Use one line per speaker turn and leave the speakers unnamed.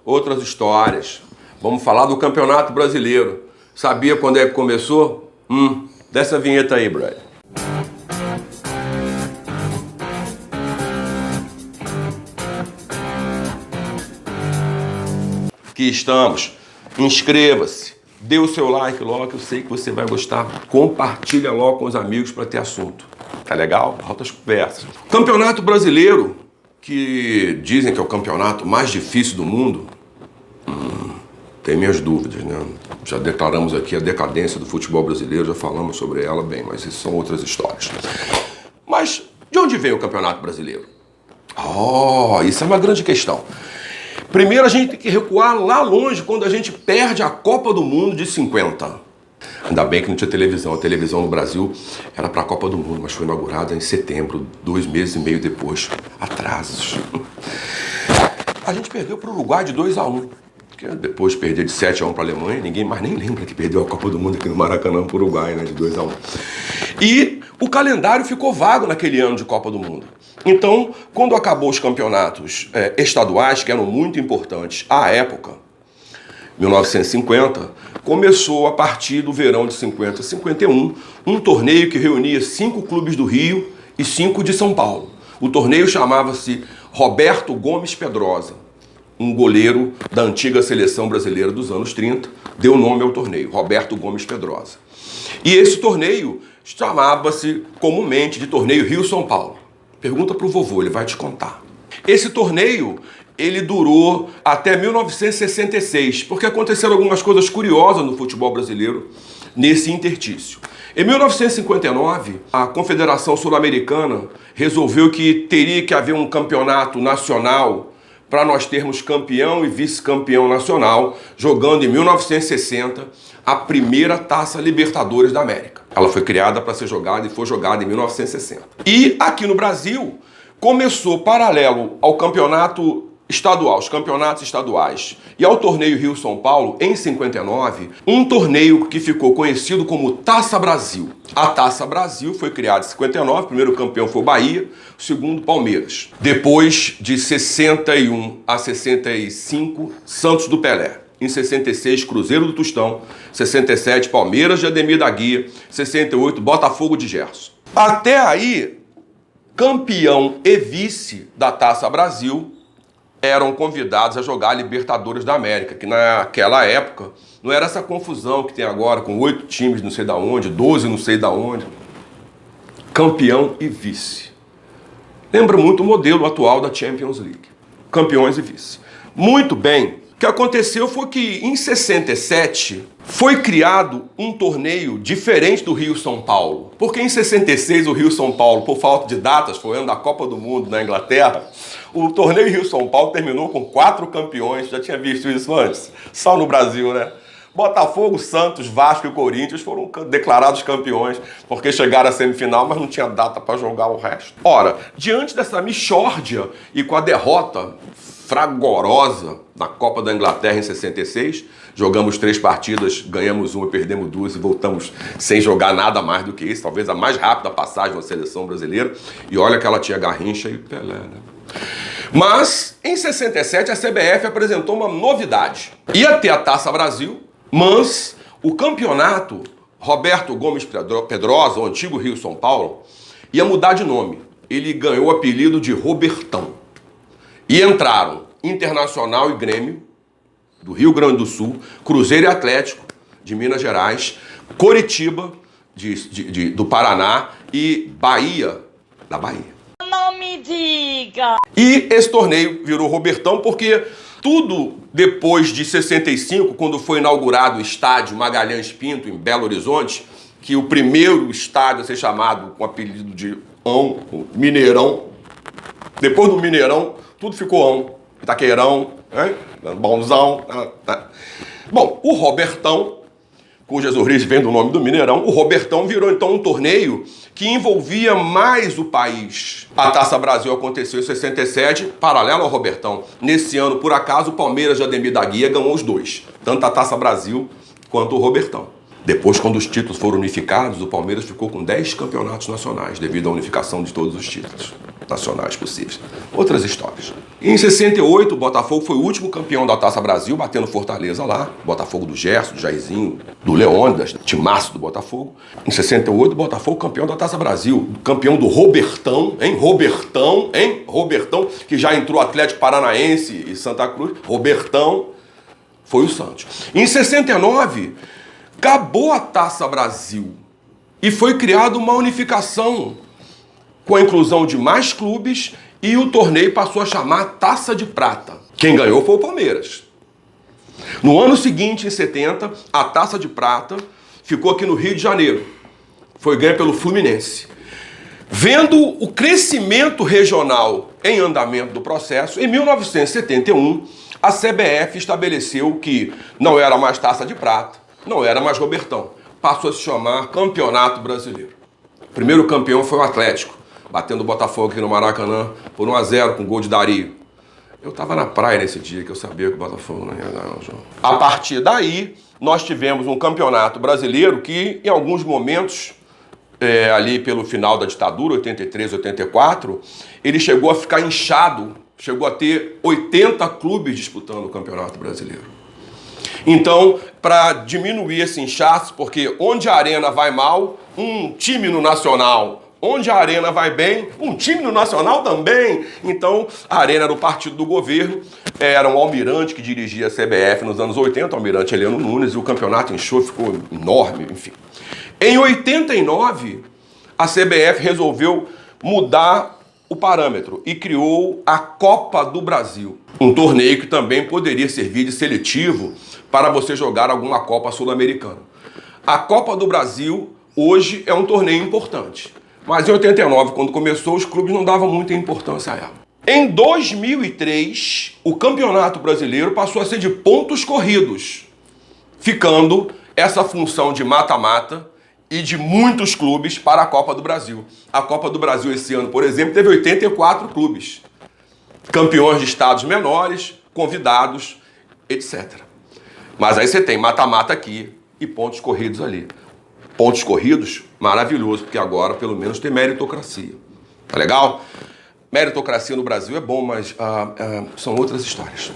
outras histórias. Vamos falar do Campeonato Brasileiro. Sabia quando é que começou? Desce a vinheta aí, brother. Aqui estamos. Inscreva-se. Dê o seu like logo, que eu sei que você vai gostar. Compartilha logo com os amigos para ter assunto. Tá legal? Altas conversas. Campeonato Brasileiro, que dizem que é o campeonato mais difícil do mundo, tem minhas dúvidas, né? Já declaramos aqui a decadência do futebol brasileiro, já falamos sobre ela bem, mas isso são outras histórias. Mas de onde vem o Campeonato Brasileiro? Isso é uma grande questão. Primeiro a gente tem que recuar lá longe, quando a gente perde a Copa do Mundo de 50. Ainda bem que não tinha televisão. A televisão no Brasil era para a Copa do Mundo, mas foi inaugurada em setembro, 2 meses e meio depois. Atrasos. A gente perdeu para o Uruguai de 2-1. Depois de perder de 7-1 para a Alemanha, ninguém mais nem lembra que perdeu a Copa do Mundo aqui no Maracanã para o Uruguai, né, de 2-1. E o calendário ficou vago naquele ano de Copa do Mundo. Então, quando acabou os campeonatos estaduais, que eram muito importantes à época, 1950, começou a partir do verão de 50 a 51, um torneio que reunia 5 clubes do Rio e 5 de São Paulo. O torneio chamava-se Roberto Gomes Pedrosa, um goleiro da antiga seleção brasileira dos anos 30, deu nome ao torneio, Roberto Gomes Pedrosa. E esse torneio chamava-se comumente de Torneio Rio-São Paulo. Pergunta pro vovô, ele vai te contar. Esse torneio, ele durou até 1966, porque aconteceram algumas coisas curiosas no futebol brasileiro nesse interstício. Em 1959, a Confederação Sul-Americana resolveu que teria que haver um campeonato nacional para nós termos campeão e vice-campeão nacional, jogando em 1960 a primeira Taça Libertadores da América. Ela foi criada para ser jogada e foi jogada em 1960. E aqui no Brasil, começou paralelo ao campeonato estadual, os campeonatos estaduais, e ao torneio Rio-São Paulo, em 59, um torneio que ficou conhecido como Taça Brasil. A Taça Brasil foi criada em 59, o primeiro campeão foi o Bahia, o segundo Palmeiras. Depois de 61 a 65, Santos do Pelé. Em 66, Cruzeiro do Tostão. 67, Palmeiras de Ademir da Guia. 68, Botafogo de Gerson. Até aí, campeão e vice da Taça Brasil eram convidados a jogar a Libertadores da América, que naquela época não era essa confusão que tem agora, com 8 times não sei da onde, 12 não sei da onde. Campeão e vice. Lembra muito o modelo atual da Champions League. Campeões e vice. Muito bem. O que aconteceu foi que em 67 foi criado um torneio diferente do Rio-São Paulo. Porque em 66 o Rio-São Paulo, por falta de datas, foi ano da Copa do Mundo na Inglaterra, o torneio Rio-São Paulo terminou com 4 campeões. Já tinha visto isso antes? Só no Brasil, né? Botafogo, Santos, Vasco e Corinthians foram declarados campeões porque chegaram à semifinal, mas não tinha data para jogar o resto. Ora, diante dessa mixórdia e com a derrota fragorosa na Copa da Inglaterra em 66, jogamos 3 partidas, ganhamos 1 e perdemos 2 e voltamos sem jogar nada mais do que isso, talvez a mais rápida passagem da seleção brasileira, e olha que ela tinha Garrincha e Pelé, né? Mas, em 67, a CBF apresentou uma novidade. Ia ter a Taça Brasil, mas o campeonato Roberto Gomes Pedrosa, o antigo Rio-São Paulo, ia mudar de nome. Ele ganhou o apelido de Robertão. E entraram Internacional e Grêmio, do Rio Grande do Sul, Cruzeiro e Atlético, de Minas Gerais, Coritiba, do Paraná, e Bahia, da Bahia.
Não me diga!
E esse torneio virou Robertão porque tudo depois de 65, quando foi inaugurado o estádio Magalhães Pinto, em Belo Horizonte, que o primeiro estádio a ser chamado com o apelido de Mineirão, depois do Mineirão, tudo ficou Itaqueirão, né? Bonzão. Bom, o Robertão, cujas origens vêm do nome do Mineirão, o Robertão virou então um torneio que envolvia mais o país. A Taça Brasil aconteceu em 67, paralelo ao Robertão. Nesse ano, por acaso, o Palmeiras de Ademir da Guia ganhou os 2, tanto a Taça Brasil quanto o Robertão. Depois, quando os títulos foram unificados, o Palmeiras ficou com 10 campeonatos nacionais, devido à unificação de todos os títulos. nacionais possíveis. Outras histórias. Em 68, o Botafogo foi o último campeão da Taça Brasil, batendo Fortaleza lá. Botafogo do Gerson, do Jairzinho, do Leônidas, timaço do Botafogo. Em 68, o Botafogo campeão da Taça Brasil. Campeão do Robertão, hein? Robertão, hein? Robertão, que já entrou Atlético Paranaense e Santa Cruz. Robertão foi o Santos. Em 69, acabou a Taça Brasil e foi criada uma unificação com a inclusão de mais clubes e o torneio passou a chamar Taça de Prata. Quem ganhou foi o Palmeiras. No ano seguinte, em 70, a Taça de Prata ficou aqui no Rio de Janeiro. Foi ganha pelo Fluminense. Vendo o crescimento regional em andamento do processo, em 1971, a CBF estabeleceu que não era mais Taça de Prata, não era mais Robertão. Passou a se chamar Campeonato Brasileiro. O primeiro campeão foi o Atlético, batendo o Botafogo aqui no Maracanã por 1-0 com gol de Dario. Eu estava na praia nesse dia que eu sabia que o Botafogo não ia ganhar o jogo. A partir daí, nós tivemos um campeonato brasileiro que, em alguns momentos, ali pelo final da ditadura, 83, 84, ele chegou a ficar inchado, chegou a ter 80 clubes disputando o Campeonato Brasileiro. Então, para diminuir esse inchaço, porque onde a arena vai mal, um time no Nacional. Onde a arena vai bem, um time no Nacional também. Então, a arena era o partido do governo, era um almirante que dirigia a CBF nos anos 80, o almirante Heleno Nunes, e o campeonato inchou, ficou enorme, enfim. Em 89, a CBF resolveu mudar o parâmetro e criou a Copa do Brasil, um torneio que também poderia servir de seletivo para você jogar alguma Copa Sul-Americana. A Copa do Brasil hoje é um torneio importante. Mas em 89, quando começou, os clubes não davam muita importância a ela. Em 2003, o Campeonato Brasileiro passou a ser de pontos corridos, ficando essa função de mata-mata e de muitos clubes para a Copa do Brasil. A Copa do Brasil esse ano, por exemplo, teve 84 clubes. Campeões de estados menores, convidados, etc. Mas aí você tem mata-mata aqui e pontos corridos ali. Pontos corridos, maravilhoso, porque agora pelo menos tem meritocracia. Tá legal? Meritocracia no Brasil é bom, mas são outras histórias.